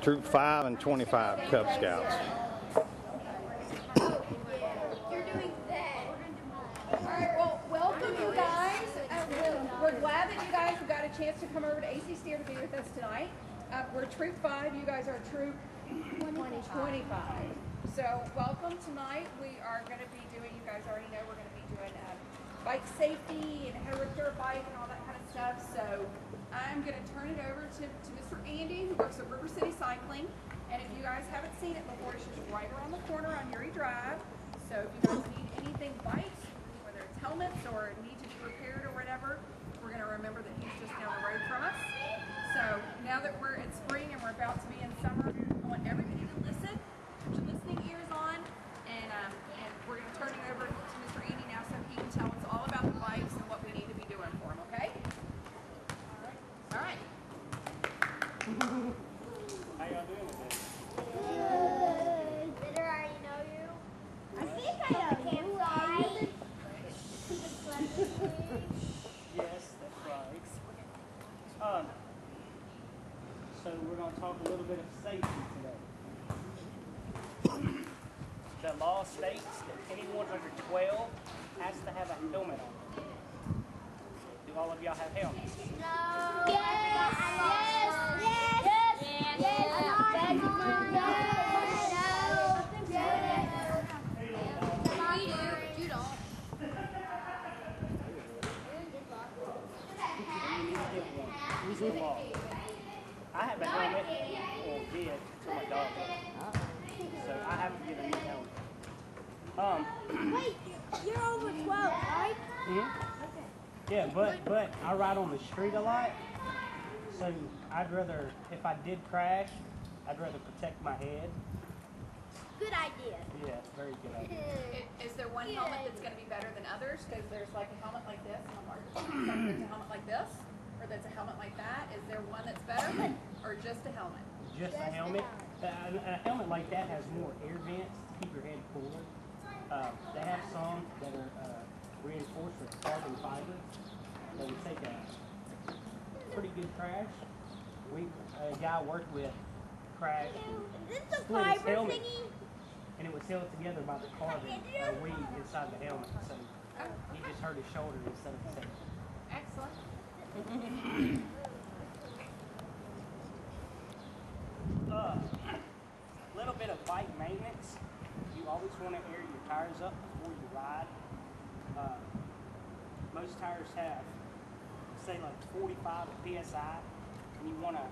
Troop 5 and 25 Cub Scouts. You're doing that. All right, well, welcome you guys. We're glad that you guys have got a chance to come over to AC Steer to be with us tonight. We're Troop 5. You guys are Troop 25. So welcome tonight. We are going to be doing, you guys already know, we're going to be doing bike safety and how to repair a bike and all that kind of stuff. So I'm going to turn it over to Mr. Andy, who works at River City Cycling. And if you guys haven't seen it before, it's just right around the corner on Uri Drive. So if you guys need anything bikes, whether it's helmets or need to be repaired or whatever, we're going to remember that he's just down the road from us. So now that we're in spring and we're about to be in summer, I want everybody to listen, put your listening ears on, and we're going to turn it over to Mr. Andy now so he can tell us all about the bikes and what we need to be doing for them, okay? All right. How y'all doing today? Good. Did I already know you? I think I know you. Yes, that's right. So we're going to talk a little bit of safety today. The law states that anyone under 12 has to have a helmet on. Do all of y'all have helmets? No. Yes. Yes. You don't. Who's the law? I have a helmet, or did, until my dog got it. So I have to get a new helmet. Wait, you're over 12, right? Mm-hmm. Yeah, but I ride on the street a lot, so I'd rather, if I did crash, I'd rather protect my head. Good idea. Yeah, very good idea. Is there one helmet that's going to be better than others? Because there's like a helmet like this, and there's a helmet like this, or there's a helmet like that. Is there one that's better, or just a helmet? Just a helmet. A helmet like that has more air vents to keep your head cooler. They have some that are reinforced with carbon fiber that would take a pretty good crash. A guy I worked with crashed, Is this the split his fiber helmet, thingy? and it was held together by the carbon weave inside the helmet. So he just hurt his shoulder instead of his head. Excellent. Little bit of bike maintenance. You always want to air your tires up before you ride. Most tires have, say, like 45 PSI, and you want to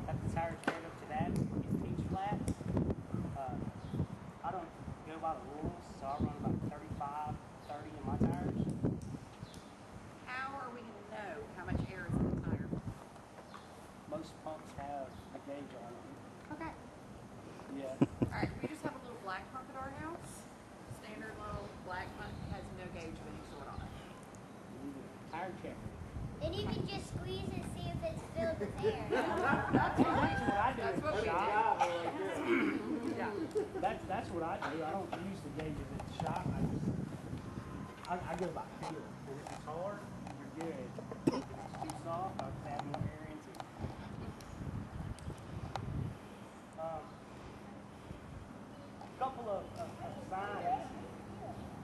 have the tires aired up to that. Get pitch flat. I don't go by the rules, so I run about 35, 30 in my tires. How are we going to know how much air is in the tire? Most pumps have a gauge on them. Okay. Yeah. All right. We just have a little black pump at our house. Standard little black pump, has no gauge of any sort on it. Tire checker. And you can just squeeze and see if it's filled with air. That's what I do. That's what we do. Yeah. That's what I do. I don't use the gauges at the shop. I go by feel. If it's hard, you're good. If it's too soft, I'll add more air into it. A couple of signs.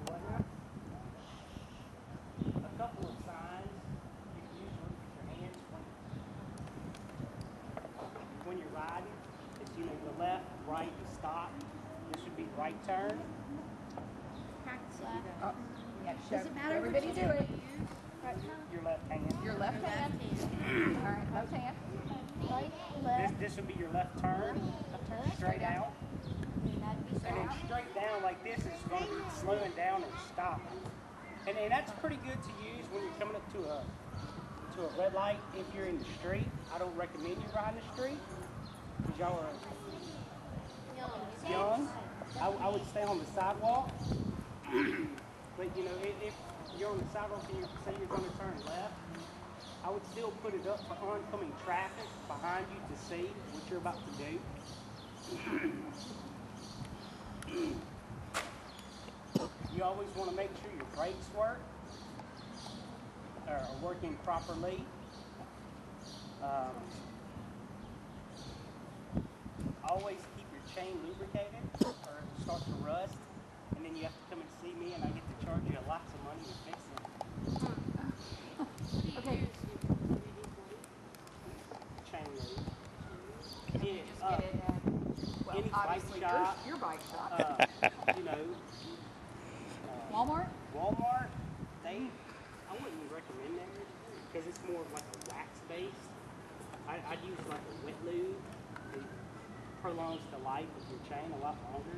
What now? A couple of signs you can use to look at your hands when you're riding. It's the left, right, and stop. This would be right turn. Doesn't matter. Everybody do it. Your left hand. Your left hand. All right. Left hand. Right. Left. This would be your left turn. Straight out. And then straight down like this is going to be slowing down and stopping. And that's pretty good to use when you're coming up to a red light. If you're in the street, I don't recommend you riding the street because y'all are young. I would stay on the sidewalk. But you know, if you're on the sidewalk and say you're going to turn left, I would still put it up for oncoming traffic behind you to see what you're about to do. You always want to make sure your brakes work, are working properly. always keep your chain lubricated or it'll start to rust. And then you have to come and see me and I get to charge you lots of money to fix it. Okay. Chain lube. Can you just get it at, well, any bike obviously shop, your bike shop. you know, Walmart? Walmart, I wouldn't recommend that because it's more of like a wax base. I'd use like a wet lube. It prolongs the life of your chain a lot longer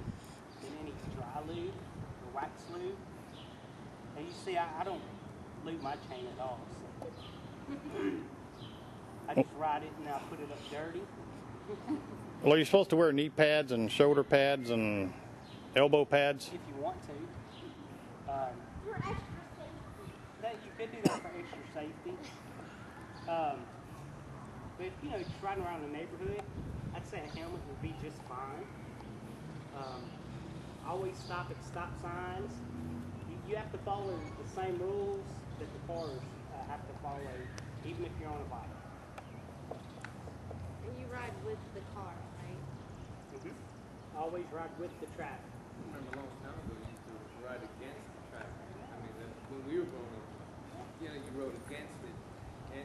than any dry lube or wax lube. And you see, I don't lube my chain at all. So. I just ride it and I put it up dirty. Well, you're supposed to wear knee pads and shoulder pads and elbow pads. If you want to. You could do that for extra safety. But you know, just riding around the neighborhood, I'd say a helmet would be just fine. Always stop at stop signs. You have to follow the same rules that the cars have to follow, even if you're on a bike. And you ride with the car, right? Always ride with the traffic. I remember a long time ago you used to ride against the traffic. I mean, when we were growing up, you know, you rode against it, and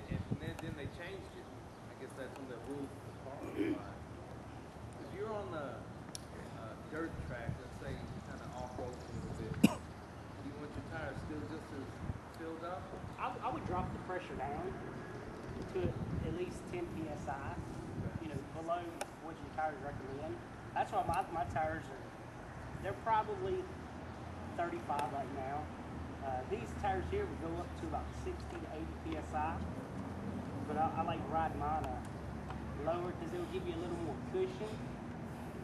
then they changed it. I guess that's when the rules for the car applied. If you're on the dirt track, let's say you kind of off-road a little bit, you want your tires still just as filled up? I would drop the pressure down to at least 10 psi. You know, below what your tires recommend. That's why my tires they're probably 35 right now. These tires here would go up to about 60 to 80 psi. But I like riding mine lower because it'll give you a little more cushion.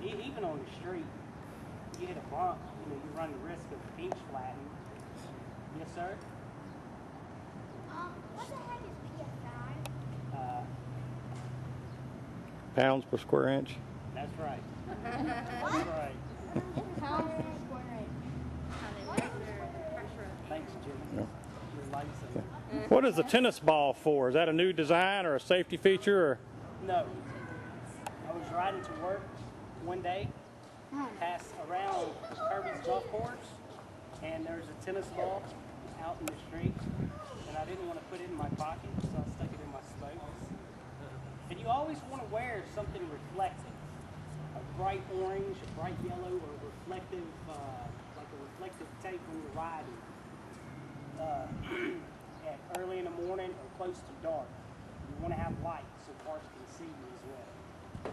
Even on the street, you hit a bump, you know, you run the risk of pinch flattening. Yes, sir? What the heck is PSI? Pounds per square inch. That's right. That's right. Pounds per square inch. How they measure the pressure of Thanks, Jimmy. Yeah. Your license. What is the tennis ball for? Is that a new design or a safety feature? Or? No. I was riding to work one day, passed around Kirby's golf course, and there's a tennis ball out in the street, and I didn't want to put it in my pocket, so I stuck it in my spokes. And you always want to wear something reflective, a bright orange, a bright yellow, or reflective, like a reflective tape when you're riding. At early in the morning or close to dark. You want to have light so cars can see you as well.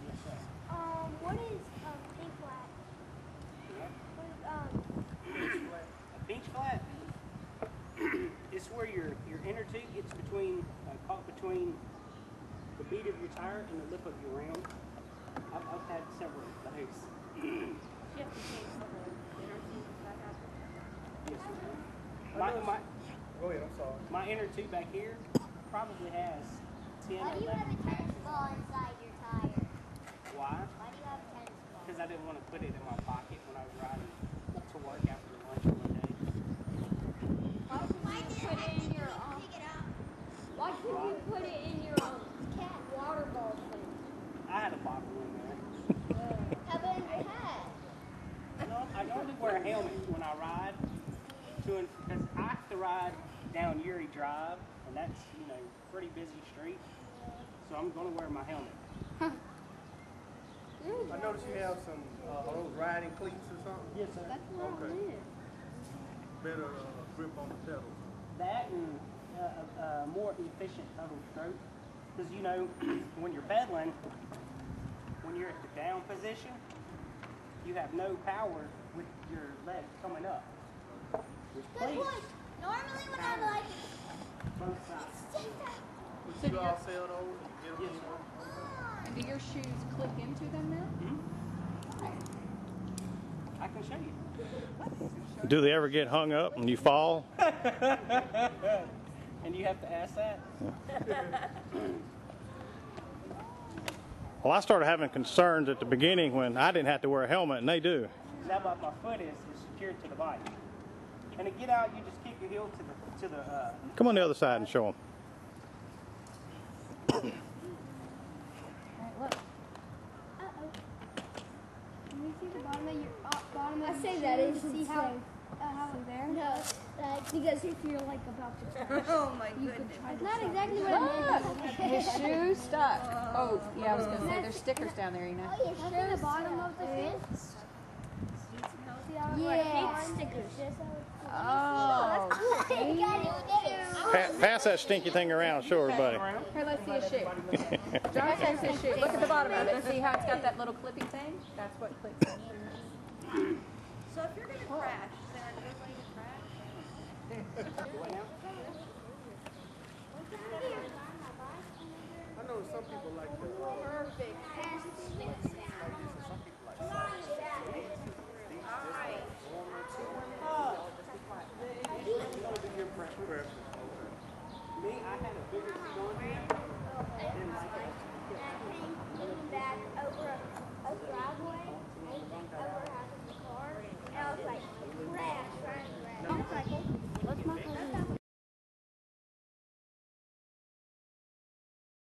Yes, sir. what is pink flat? Yeah. What is A pinch flat, it's where your inner tooth gets caught between the bead of your tire and the lip of your rim. I've had several of those. you have to change the inner tube if that happens? Yes, sir. Go ahead, I'm sorry. My inner tube back here probably has 10 Why or do you have 11 a tennis patches. ball inside your tire? Why? Why do you have a tennis ball? Because I didn't want to put it in my pocket when I was riding to work after lunch one day. Why did you put it in your pick it up? Why couldn't you put it in your cat water ball thing? I had a bottle in there. How about in your head? I normally wear a helmet when I ride because I have to ride down Uri Drive, and that's, you know, pretty busy street. So I'm going to wear my helmet. I noticed you have some are those riding cleats or something. Yes, sir. That's where Okay. I live. Better grip on the pedals. That and a more efficient total stroke. Because, you know, when you're pedaling, when you're at the down position, you have no power with your legs coming up. With Good cleats, point. Normally when I'm like, both sides. Would you all sell those? Get them Yes, sir. And do your shoes click into them now? I can show you. Do they ever get hung up and you fall? And you have to ask that? Well, I started having concerns at the beginning when I didn't have to wear a helmet, and they do. That about my foot is secured to the bike. And to get out, you just kick your heel to the Come on the other side and show them. All right, look. see the bottom of your bottom of I your say shoe that to is see how it's there? No, because if you're like about to crash, Oh my you could goodness. try That's to not stop. exactly what I meant. His shoe stuck. Oh, yeah, I was gonna say there's stickers down there, you know. Oh, your That's in the bottom of the shoe. See how Yeah. I hate stickers. Oh. Pass that stinky thing around. Show everybody. Here, let's see his shoe. John shows his shoe. Look at the bottom of it. See how it's got that little clippy thing? That's what clips it. So if you're gonna crash, then are you going to crash? I know some people like the Perfect. Me, I had a bigger feet on here. I didn't like it.